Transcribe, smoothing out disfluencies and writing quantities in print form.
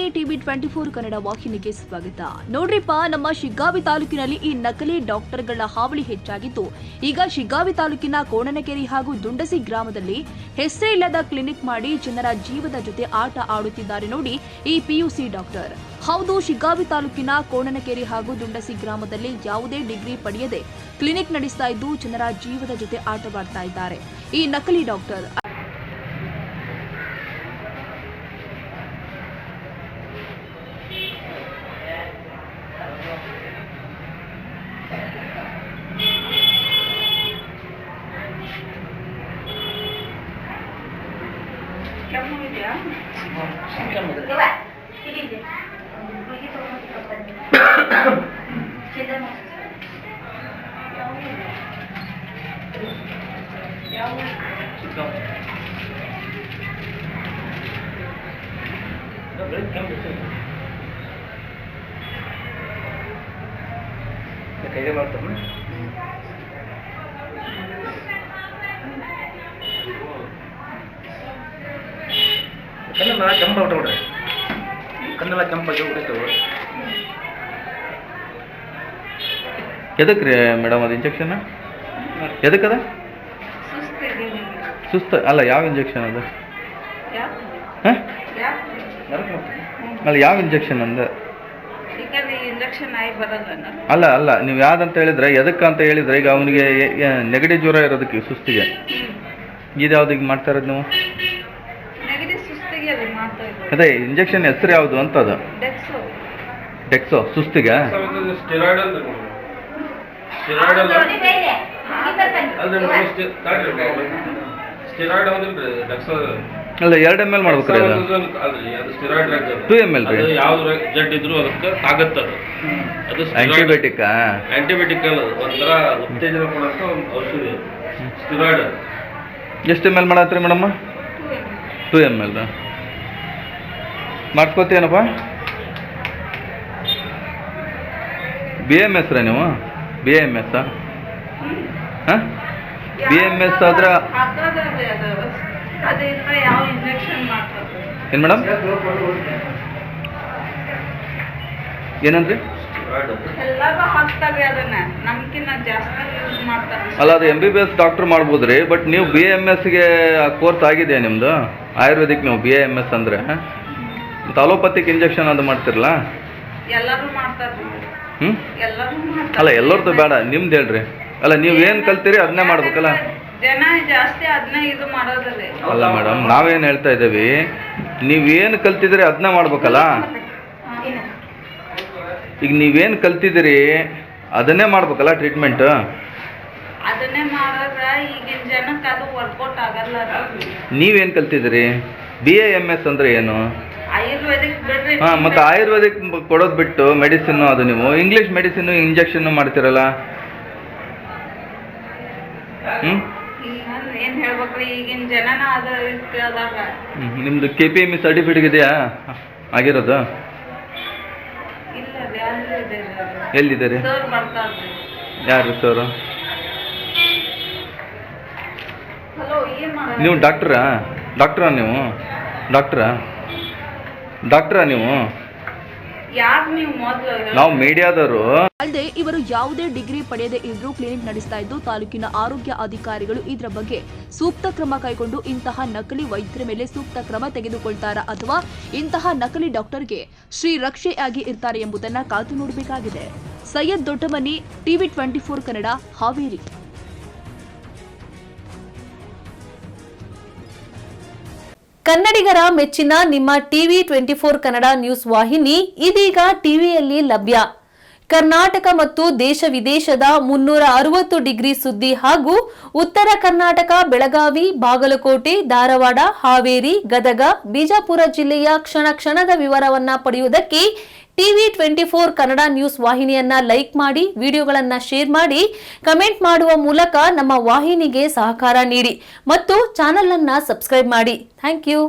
ನಮಸ್ತೆ TV24 ಕನ್ನಡ ವಾಹಿನಿಗೆ ಸ್ವಾಗತ. ನೋಡ್ರಿಪ್ಪ, ನಮ್ಮ ಶಿಗ್ಗಾವಿ ತಾಲೂಕಿನಲ್ಲಿ ಈ ನಕಲಿ ಡಾಕ್ಟರ್ಗಳ ಹಾವಳಿ ಹೆಚ್ಚಾಗಿತ್ತು. ಈಗ ಶಿಗ್ಗಾವಿ ತಾಲೂಕಿನ ಕೋಣನಕೆರೆ ಹಾಗೂ ದುಂಡಸಿ ಗ್ರಾಮದಲ್ಲಿ ಹೆಸರೇ ಇಲ್ಲದ ಕ್ಲಿನಿಕ್ ಮಾಡಿ ಜನರ ಜೀವದ ಜೊತೆ ಆಟ ಆಡುತ್ತಿದ್ದಾರೆ ನೋಡಿ ಈ PUC ಡಾಕ್ಟರ್. ಹೌದು, ಶಿಗ್ಗಾವಿ ತಾಲೂಕಿನ ಕೋಣನಕೆರೆ ಹಾಗೂ ದುಂಡಸಿ ಗ್ರಾಮದಲ್ಲಿ ಯಾವುದೇ ಡಿಗ್ರಿ ಪಡೆಯದೆ ಕ್ಲಿನಿಕ್ ನಡೆಸ್ತಾ ಇದ್ದು ಜನರ ಜೀವದ ಜೊತೆ ಆಟವಾಡ್ತಾ ಇದ್ದಾರೆ ಈ ನಕಲಿ ಡಾಕ್ಟರ್. ಕೈಗೆ ಮಾಡ್ತಾರೆ ಕಣ್ಣೆಲ್ಲ ಕೆಂಪು ಹೊಟ್ಟೆ ಕಣ್ಣೆಲ್ಲ ಕೆಂಪಾಗಿ ಹೊಡಿತೇವೆ. ಎದಕ್ಕೆ ರೀ ಮೇಡಮ್ ಅದು ಇಂಜೆಕ್ಷನ್ ಎದಕ್ಕದ? ಸುಸ್ತು ಅಲ್ಲ, ಯಾವ ಇಂಜೆಕ್ಷನ್ ಅದು? ಹಾಂ ಅಲ್ಲ, ಯಾವ ಇಂಜೆಕ್ಷನ್ ಅಂದ? ಅಲ್ಲ ಅಲ್ಲ, ನೀವು ಯಾವ್ದಂತ ಹೇಳಿದ್ರೆ ಎದಕ್ಕೆ ಅಂತ ಹೇಳಿದ್ರೆ, ಈಗ ಅವನಿಗೆ ನೆಗಡಿ ಜ್ವರ ಇರೋದಕ್ಕೆ ಸುಸ್ತಿಗೆ ಇದು ಯಾವ್ದು ಈಗ ಮಾಡ್ತಾ ಇರೋದು ನೀವು? ಅದೇ ಇಂಜೆಕ್ಷನ್ ಹೆಸರು ಯಾವುದು ಅಂತ? ಅದು ಡೆಕ್ಸೋ ಸುಸ್ತಿಗೆ. ಅಲ್ಲ, 2 ml ಮಾಡ್ಬೇಕ್ರಿ ಅದು? 2 ml ರೀ. ಆಂಟಿಬಯೋಟಿಕ್ ಅಲ್ಲ, ಒಂಥರ ಉತ್ತೇಜನ ಕೊಡೋಕೆ ಒಂದು ಔಷಧಿ ಸ್ಟಿರಾಯ್ಡ್. ಎಷ್ಟು ml ಮಾಡತ್ರಿ ಮೇಡಮ್? 2 ml ಮಾಡ್ಕೋತೀನಪ್ಪ. BMS ರೀ ನೀವು? BMS ಹಾಂ, BMS ಆದ್ರೆ ಏನು ಮೇಡಮ್? ಏನಂದ್ರಿ? ಅಲ್ಲ, ಅದು MBBS ಡಾಕ್ಟರ್ ಮಾಡ್ಬೋದ್ರಿ, ಬಟ್ ನೀವು BMSಗೆ ಕೋರ್ಸ್ ಆಗಿದೆಯಾ ನಿಮ್ಮದು? ಆಯುರ್ವೇದಿಕ್ ನೀವು BMS ಅಂದರೆ ಮತ್ತು ಅಲೋಪತಿಕ್ ಇಂಜೆಕ್ಷನ್ ಅದು ಮಾಡ್ತಿರಲ್ಲ? ಹ್ಞೂ ಅಲ್ಲ, ಎಲ್ಲರದ್ದು ಬೇಡ, ನಿಮ್ದು ಹೇಳ್ರಿ. ಅಲ್ಲ, ನೀವು ಏನು ಕಲ್ತೀರಿ ಅದನ್ನೇ ಮಾಡ್ಬೇಕಲ್ಲ? ಅಲ್ಲ ಮೇಡಮ್, ನಾವೇನು ಹೇಳ್ತಾ ಇದ್ದೀವಿ, ನೀವೇನು ಕಲ್ತಿದ್ದೀರಿ ಅದನ್ನೇ ಮಾಡ್ಬೇಕಲ್ಲ? ಈಗ ನೀವೇನು ಕಲ್ತಿದ್ದೀರಿ ಅದನ್ನೇ ಮಾಡ್ಬೇಕಲ್ಲ ಟ್ರೀಟ್ಮೆಂಟ್? ನೀವೇನು ಕಲ್ತಿದ್ದೀರಿ? BAMS ಅಂದರೆ ಏನು? ಹಾಂ, ಮತ್ತು ಆಯುರ್ವೇದಿಕ್ ಕೊಡೋದು ಬಿಟ್ಟು ಮೆಡಿಸಿನ್ನು ಅದು ನೀವು ಇಂಗ್ಲೀಷ್ ಮೆಡಿಸಿನ್ನು ಇಂಜೆಕ್ಷನ್ನು ಮಾಡ್ತಿರಲ್ಲ? ನಿಮ್ಮದು KPME ಸರ್ಟಿಫಿಕೇಟ್ ಇದೆಯಾ ಆಗಿರೋದು? ಎಲ್ಲಿದೆ ರೀ? ಯಾರು ಸರ್? ನೀವು ಡಾಕ್ಟ್ರಾ ನೀವು? ಡಾಕ್ಟ್ರಾ ನೀವು? ನಾವು ಮೀಡಿಯಾದವರು. ಅಲ್ಲದೆ ಇವರು ಯಾವುದೇ ಡಿಗ್ರಿ ಪಡೆಯದೆ ಇದ್ರೂ ಕ್ಲಿನಿಕ್ ನಡೆಸ್ತಾ ಇದ್ದು ತಾಲೂಕಿನ ಆರೋಗ್ಯ ಅಧಿಕಾರಿಗಳು ಇದರ ಬಗ್ಗೆ ಸೂಕ್ತ ಕ್ರಮ ಕೈಗೊಂಡು ಇಂತಹ ನಕಲಿ ವೈದ್ಯರ ಮೇಲೆ ಸೂಕ್ತ ಕ್ರಮ ತೆಗೆದುಕೊಳ್ತಾರಾ ಅಥವಾ ಇಂತಹ ನಕಲಿ ಡಾಕ್ಟರ್ಗೆ ಶ್ರೀ ರಕ್ಷೆಯಾಗಿ ಇರ್ತಾರೆ ಎಂಬುದನ್ನು ಕಾದು ನೋಡಬೇಕಾಗಿದೆ. ಸೈಯದ್ ದೊಡ್ಡಮನಿ, TV24 ಕನ್ನಡ, ಹಾವೇರಿ. ಕನ್ನಡಿಗರ ಮೆಚ್ಚಿನ ನಿಮ್ಮ TV24 ಕನ್ನಡ ನ್ಯೂಸ್ ವಾಹಿನಿ ಇದೀಗ ಟಿವಿಯಲ್ಲಿ ಲಭ್ಯ. ಕರ್ನಾಟಕ ಮತ್ತು ದೇಶ ವಿದೇಶದ 360 ಡಿಗ್ರಿ ಸುದ್ದಿ ಹಾಗೂ ಉತ್ತರ ಕರ್ನಾಟಕ, ಬೆಳಗಾವಿ, ಬಾಗಲಕೋಟೆ, ಧಾರವಾಡ, ಹಾವೇರಿ, ಗದಗ, ಬಿಜಾಪುರ ಜಿಲ್ಲೆಯ ಕ್ಷಣ ಕ್ಷಣದ ವಿವರವನ್ನ ಪಡೆಯುವುದಕ್ಕೆ TV24 ಕನ್ನಡ ನ್ಯೂಸ್ ವಾಹಿನಿಯನ್ನ ಲೈಕ್ ಮಾಡಿ, ವಿಡಿಯೋಗಳನ್ನ ಶೇರ್ ಮಾಡಿ, ಕಮೆಂಟ್ ಮಾಡುವ ಮೂಲಕ ನಮ್ಮ ವಾಹಿನಿಗೆ ಸಹಕಾರ ನೀಡಿ ಮತ್ತು ಚಾನೆಲ್ ಅನ್ನ ಸಬ್ಸ್ಕ್ರೈಬ್ ಮಾಡಿ. Thank you.